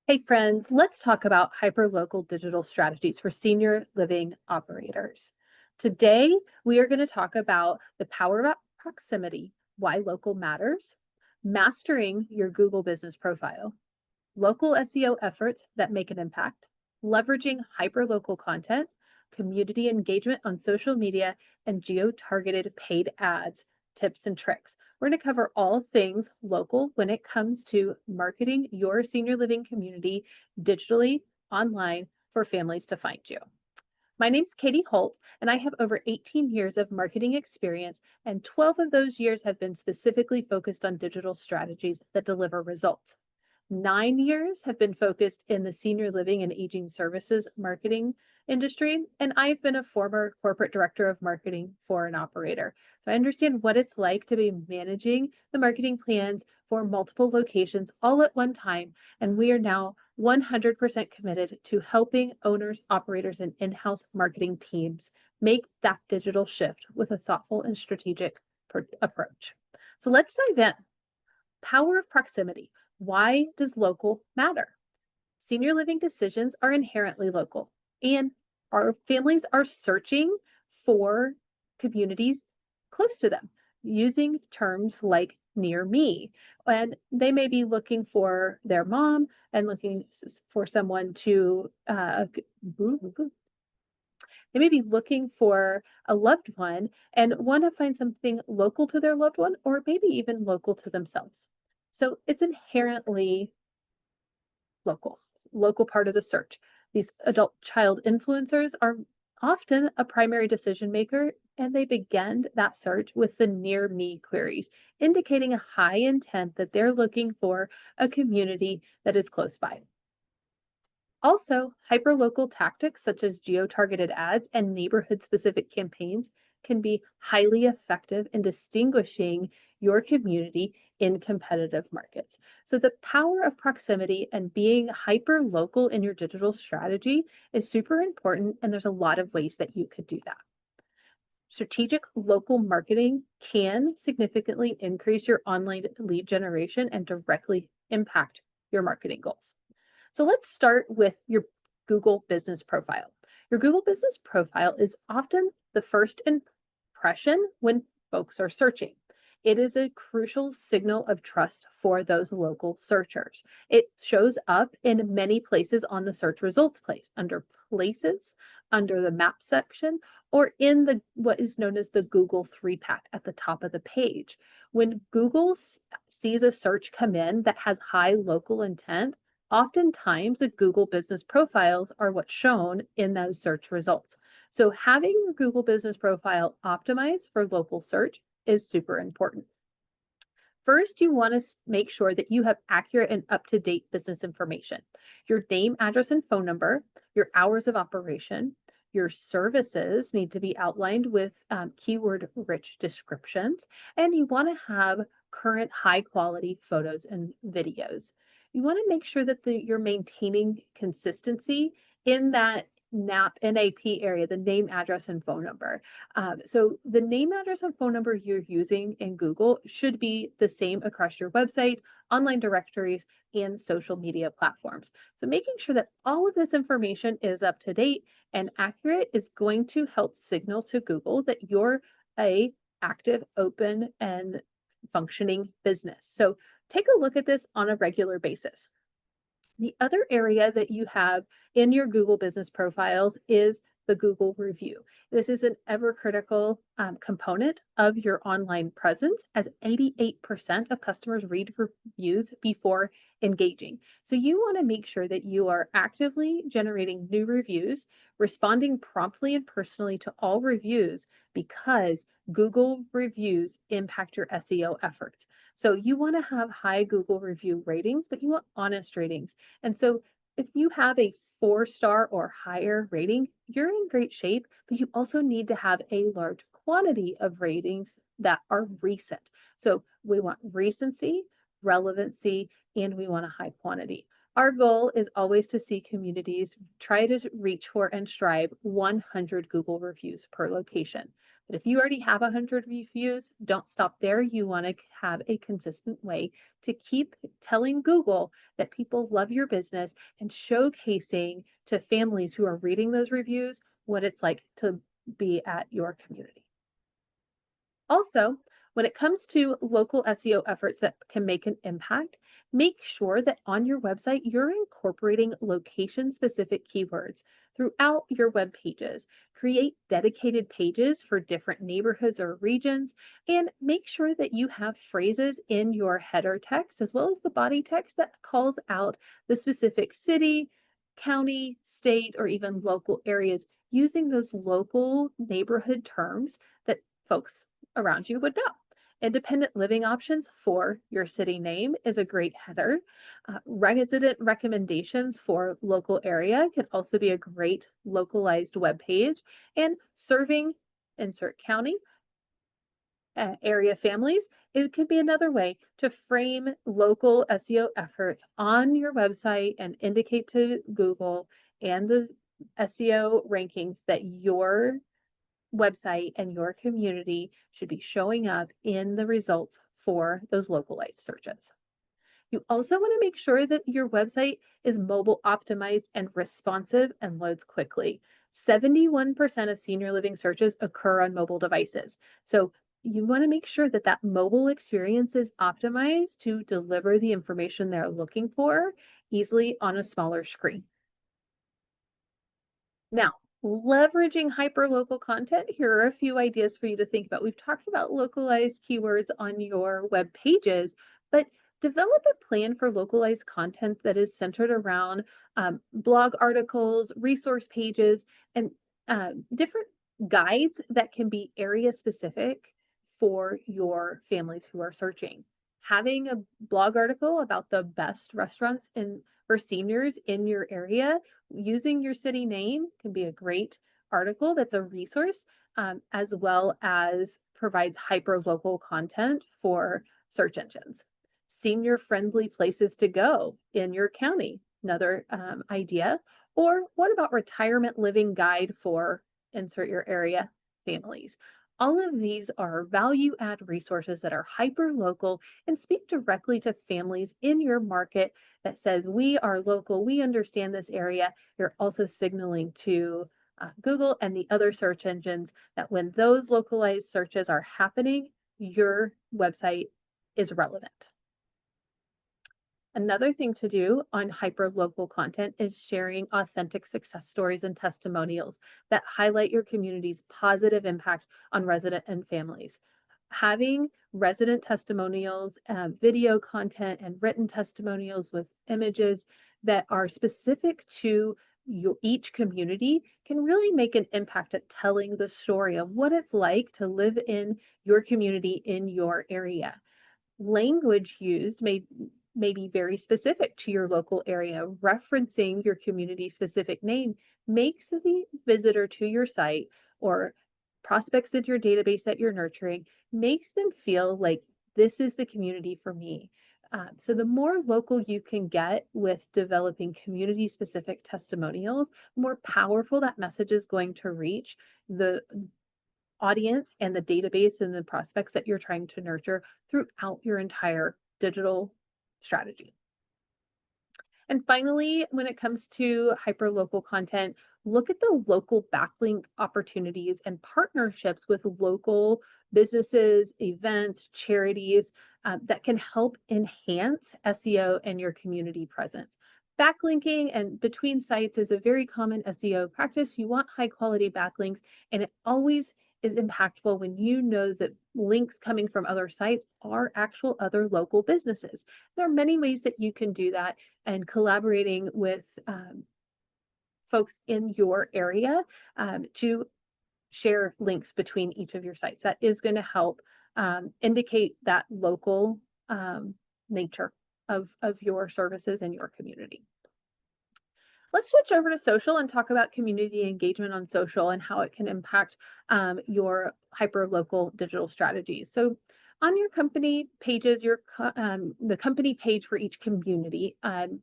Hey friends, let's talk about hyperlocal digital strategies for senior living operators. Today, we are going to talk about the power of proximity, why local matters, mastering your Google business profile, local SEO efforts that make an impact, leveraging hyperlocal content, community engagement on social media, and geo-targeted paid ads, tips and tricks. We're going to cover all things local when it comes to marketing your senior living community digitally, online for families to find you. My name's Katie Holt, and I have over 18 years of marketing experience, and 12 of those years have been specifically focused on digital strategies that deliver results. 9 years have been focused in the senior living and aging services marketing industry, and I've been a former corporate director of marketing for an operator. So I understand what it's like to be managing the marketing plans for multiple locations all at one time, and we are now 100% committed to helping owners, operators, and in-house marketing teams make that digital shift with a thoughtful and strategic approach. So let's dive in. Power of proximity. Why does local matter? Senior living decisions are inherently local, and our families are searching for communities close to them using terms like near me. And they may be looking for their mom and looking for someone to, they may be looking for a loved one and want to find something local to their loved one or maybe even local to themselves. So it's inherently local part of the search. These adult child influencers are often a primary decision maker, and they begin that search with the near me queries, indicating a high intent that they're looking for a community that is close by. Also, hyperlocal tactics such as geo-targeted ads and neighborhood-specific campaigns can be highly effective in distinguishing your community in competitive markets. So the power of proximity and being hyper-local in your digital strategy is super important, and there's a lot of ways that you could do that. Strategic local marketing can significantly increase your online lead generation and directly impact your marketing goals. So let's start with your Google business profile. Your Google business profile is often the first impression when folks are searching. It is a crucial signal of trust for those local searchers. It shows up in many places on the search results place, under places, under the map section, or in the what is known as the Google 3-pack at the top of the page. When Google sees a search come in that has high local intent, oftentimes the Google business profiles are what's shown in those search results. So having your Google business profile optimized for local search is super important. First, you want to make sure that you have accurate and up-to-date business information. Your name, address, and phone number, your hours of operation, your services need to be outlined with keyword-rich descriptions, and you want to have current high-quality photos and videos. You want to make sure that you're maintaining consistency in that NAP area, the name, address, and phone number. So the name, address, and phone number you're using in Google should be the same across your website, online directories, and social media platforms. So making sure that all of this information is up to date and accurate is going to help signal to Google that you're a active, open, and functioning business. So take a look at this on a regular basis. The other area that you have in your Google business profiles is the Google review. This is an ever critical component of your online presence, as 88% of customers read reviews before engaging. So you want to make sure that you are actively generating new reviews, responding promptly and personally to all reviews, because Google reviews impact your SEO efforts. So you want to have high Google review ratings, but you want honest ratings. And so if you have a 4-star or higher rating, you're in great shape, but you also need to have a large quantity of ratings that are recent. So we want recency, relevancy, and we want a high quantity. Our goal is always to see communities try to reach for and strive 100 Google reviews per location. But if you already have 100 reviews, don't stop there. You want to have a consistent way to keep telling Google that people love your business and showcasing to families who are reading those reviews what it's like to be at your community. Also, when it comes to local SEO efforts that can make an impact, make sure that on your website you're incorporating location specific keywords throughout your web pages. Create dedicated pages for different neighborhoods or regions, and make sure that you have phrases in your header text as well as the body text that calls out the specific city, county, state, or even local areas using those local neighborhood terms that folks around you would know. Independent living options for your city name is a great header. Resident recommendations for local area can also be a great localized web page. And serving, insert county, area families, it could be another way to frame local SEO efforts on your website and indicate to Google and the SEO rankings that your website and your community should be showing up in the results for those localized searches. You also want to make sure that your website is mobile optimized and responsive and loads quickly. 71% of senior living searches occur on mobile devices. So you want to make sure that that mobile experience is optimized to deliver the information they're looking for easily on a smaller screen. Now, leveraging hyperlocal content, here are a few ideas for you to think about. We've talked about localized keywords on your web pages, but develop a plan for localized content that is centered around blog articles, resource pages, and different guides that can be area specific for your families who are searching. Having a blog article about the best restaurants for seniors in your area using your city name can be a great article that's a resource, as well as provides hyper local content for search engines. Senior friendly places to go in your county, another idea. Or what about retirement living guide for insert your area families? All of these are value add resources that are hyper local and speak directly to families in your market that says, we are local, we understand this area. You're also signaling to Google and the other search engines that when those localized searches are happening, your website is relevant. Another thing to do on hyper-local content is sharing authentic success stories and testimonials that highlight your community's positive impact on resident and families. Having resident testimonials, video content, and written testimonials with images that are specific to each community can really make an impact at telling the story of what it's like to live in your community in your area. Language used may be very specific to your local area. Referencing your community specific name makes the visitor to your site or prospects in your database that you're nurturing, makes them feel like this is the community for me. So the more local you can get with developing community specific testimonials, the more powerful that message is going to reach the audience and the database and the prospects that you're trying to nurture throughout your entire digital strategy. And finally, when it comes to hyperlocal content, look at the local backlink opportunities and partnerships with local businesses, events, charities that can help enhance SEO and your community presence. Backlinking and between sites is a very common SEO practice. You want high quality backlinks, and it always is impactful when you know that links coming from other sites are actual other local businesses. There are many ways that you can do that, and collaborating with folks in your area to share links between each of your sites. That is going to help indicate that local nature of your services and your community. Let's switch over to social and talk about community engagement on social and how it can impact your hyper local digital strategies. So, On your company pages, the company page for each community,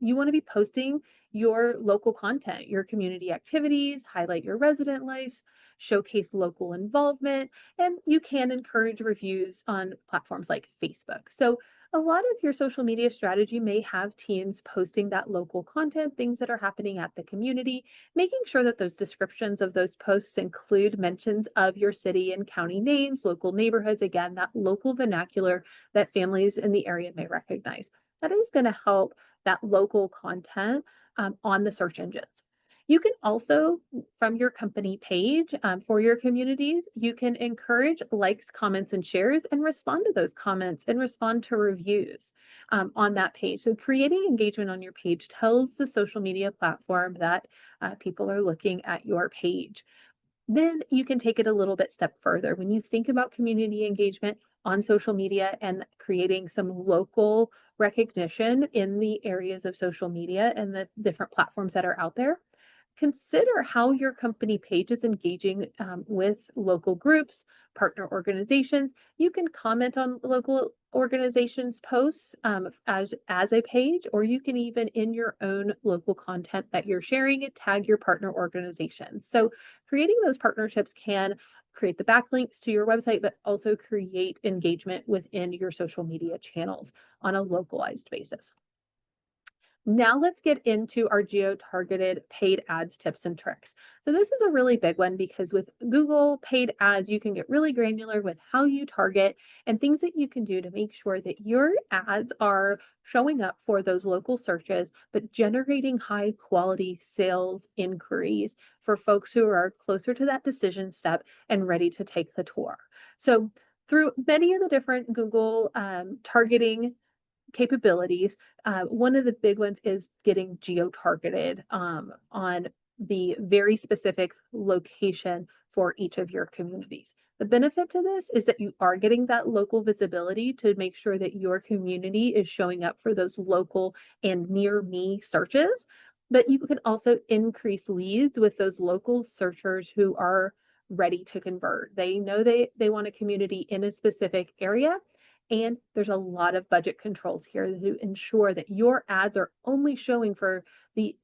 you want to be posting your local content, your community activities, highlight your resident lives, showcase local involvement, and you can encourage reviews on platforms like Facebook. So, a lot of your social media strategy may have teams posting that local content, things that are happening at the community, making sure that those descriptions of those posts include mentions of your city and county names, local neighborhoods, again, that local vernacular that families in the area may recognize. That is going to help that local content on the search engines. You can also, from your company page for your communities, you can encourage likes, comments, and shares and respond to those comments and respond to reviews on that page. So, creating engagement on your page tells the social media platform that people are looking at your page. Then you can take it a little bit step further. When you think about community engagement on social media and creating some local recognition in the areas of social media and the different platforms that are out there, consider how your company page is engaging with local groups, partner organizations. You can comment on local organizations' posts as a page, or you can even in your own local content that you're sharing, tag your partner organization. So creating those partnerships can create the backlinks to your website, but also create engagement within your social media channels on a localized basis. Now let's get into our geo-targeted paid ads tips and tricks. So this is a really big one because with Google paid ads, you can get really granular with how you target and things that you can do to make sure that your ads are showing up for those local searches, but generating high quality sales inquiries for folks who are closer to that decision step and ready to take the tour. So through many of the different Google targeting capabilities. One of the big ones is getting geo-targeted on the very specific location for each of your communities. The benefit to this is that you are getting that local visibility to make sure that your community is showing up for those local and near me searches. But you can also increase leads with those local searchers who are ready to convert. They know they want a community in a specific area, and there's a lot of budget controls here to ensure that your ads are only showing for the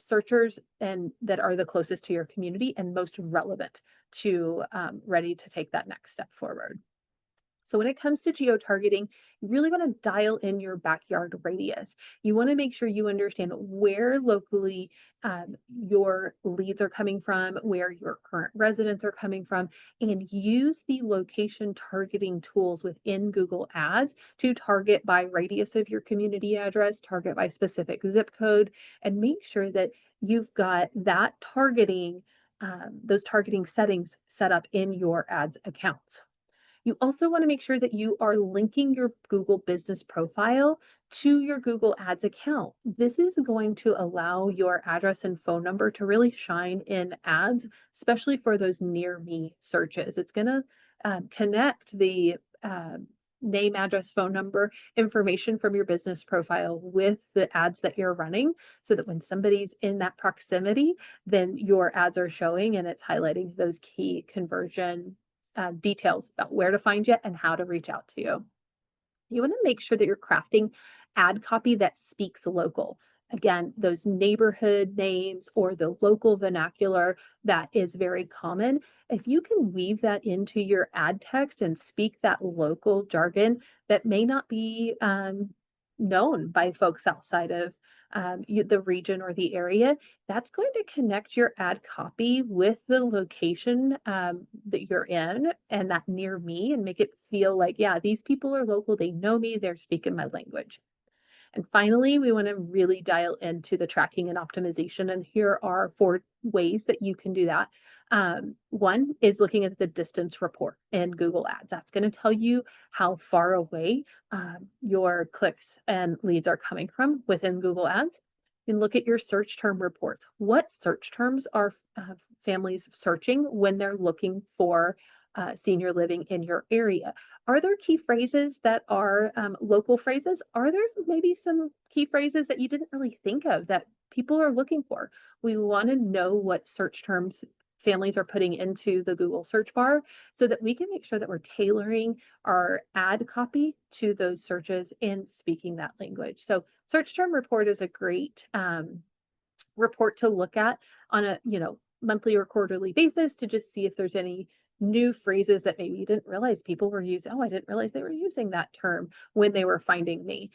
searchers and that are the closest to your community and most relevant to ready to take that next step forward. So when it comes to geo-targeting, you really want to dial in your backyard radius. You want to make sure you understand where locally your leads are coming from, where your current residents are coming from, and use the location targeting tools within Google Ads to target by radius of your community address, target by specific zip code, and make sure that you've got that targeting, those targeting settings set up in your ads accounts. You also want to make sure that you are linking your Google business profile to your Google Ads account. This is going to allow your address and phone number to really shine in ads, especially for those near me searches. It's going to connect the name, address, phone number information from your business profile with the ads that you're running so that when somebody's in that proximity, then your ads are showing and it's highlighting those key conversion details about where to find you and how to reach out to you. You want to make sure that you're crafting ad copy that speaks local. Again, those neighborhood names or the local vernacular that is very common. If you can weave that into your ad text and speak that local jargon that may not be known by folks outside of the region or the area, that's going to connect your ad copy with the location that you're in and that near me and make it feel like, yeah, these people are local, they know me, they're speaking my language. And finally, we want to really dial into the tracking and optimization. And here are 4 ways that you can do that. One is looking at the distance report in Google Ads. That's going to tell you how far away your clicks and leads are coming from within Google Ads. You can look at your search term reports. What search terms are families searching when they're looking for senior living in your area? Are there key phrases that are local phrases? Are there maybe some key phrases that you didn't really think of that people are looking for? We want to know what search terms families are putting into the Google search bar so that we can make sure that we're tailoring our ad copy to those searches and speaking that language. So search term report is a great report to look at on a monthly or quarterly basis to just see if there's any new phrases that maybe you didn't realize people were using. Oh, I didn't realize they were using that term when they were finding me.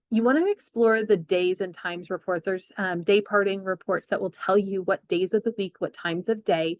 You want to explore the days and times reports. There's day parting reports that will tell you what days of the week, what times of day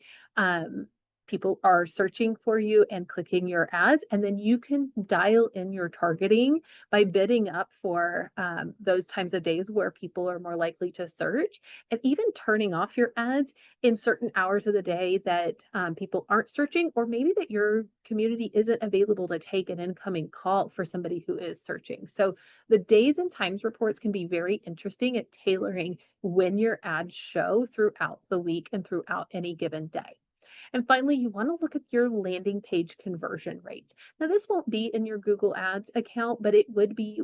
people are searching for you and clicking your ads. And then you can dial in your targeting by bidding up for those times of days where people are more likely to search, and even turning off your ads in certain hours of the day that people aren't searching, or maybe that your community isn't available to take an incoming call for somebody who is searching. So the days and times reports can be very interesting at tailoring when your ads show throughout the week and throughout any given day. And finally, you want to look at your landing page conversion rates. Now, this won't be in your Google Ads account, but it would be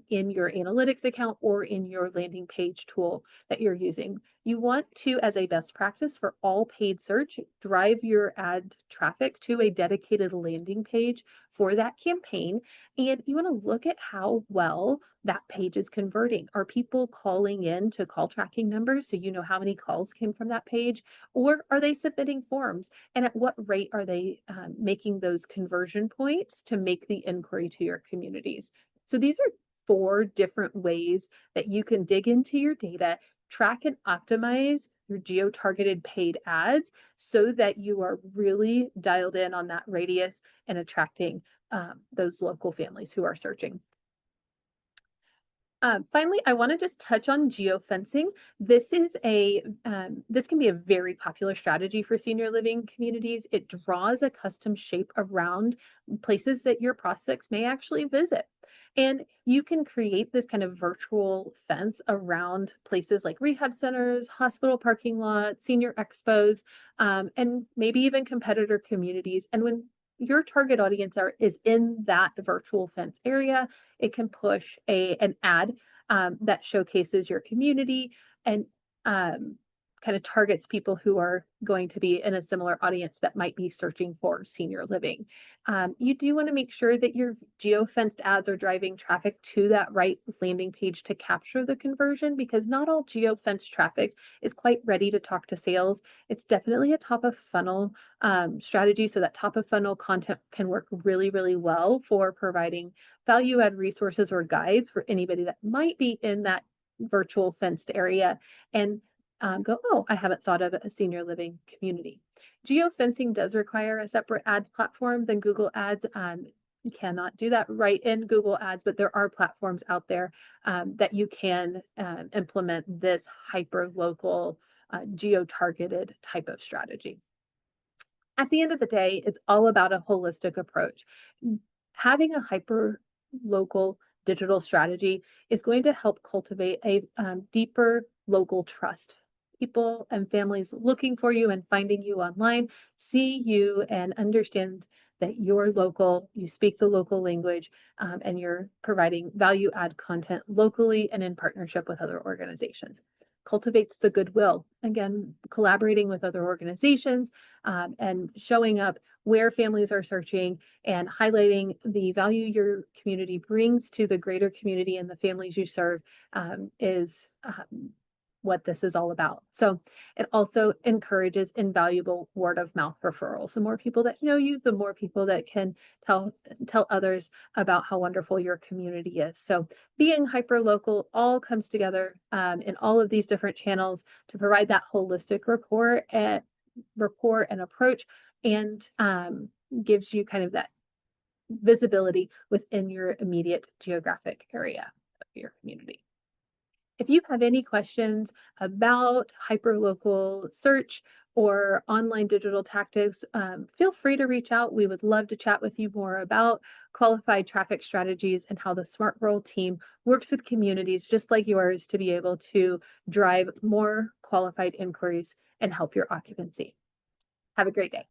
in your analytics account or in your landing page tool that you're using. You want to, as a best practice for all paid search, drive your ad traffic to a dedicated landing page for that campaign. And you want to look at how well that page is converting. Are people calling in to call tracking numbers so you know how many calls came from that page? Or are they submitting forms? And at what rate are they making those conversion points to make the inquiry to your communities? So these are 4 different ways that you can dig into your data, track and optimize your geo-targeted paid ads so that you are really dialed in on that radius and attracting those local families who are searching. Finally, I want to just touch on geofencing. This is this can be a very popular strategy for senior living communities. It draws a custom shape around places that your prospects may actually visit. And you can create this kind of virtual fence around places like rehab centers, hospital parking lots, senior expos, and maybe even competitor communities. And when your target audience is in that virtual fence area, it can push an ad that showcases your community and kind of targets people who are going to be in a similar audience that might be searching for senior living. You do want to make sure that your geo-fenced ads are driving traffic to that right landing page to capture the conversion, because not all geo-fenced traffic is quite ready to talk to sales. It's definitely a top of funnel strategy. So that top of funnel content can work really, really well for providing value add resources or guides for anybody that might be in that virtual fenced area and go, oh, I haven't thought of a senior living community. Geofencing does require a separate ads platform than Google Ads. You cannot do that right in Google Ads, but there are platforms out there that you can implement this hyper local geo-targeted type of strategy. At the end of the day, it's all about a holistic approach. Having a hyper local digital strategy is going to help cultivate a deeper local trust. People and families looking for you and finding you online see you and understand that you're local, you speak the local language, and you're providing value add content locally and in partnership with other organizations. Cultivates the goodwill. Again, collaborating with other organizations and showing up where families are searching and highlighting the value your community brings to the greater community and the families you serve is what this is all about. So it also encourages invaluable word of mouth referrals. The more people that know you, the more people that can tell others about how wonderful your community is. So being hyper local all comes together in all of these different channels to provide that holistic rapport and approach, and gives you kind of that visibility within your immediate geographic area of your community. If you have any questions about hyperlocal search or online digital tactics, feel free to reach out. We would love to chat with you more about qualified traffic strategies and how the Smart Rural team works with communities just like yours to be able to drive more qualified inquiries and help your occupancy. Have a great day.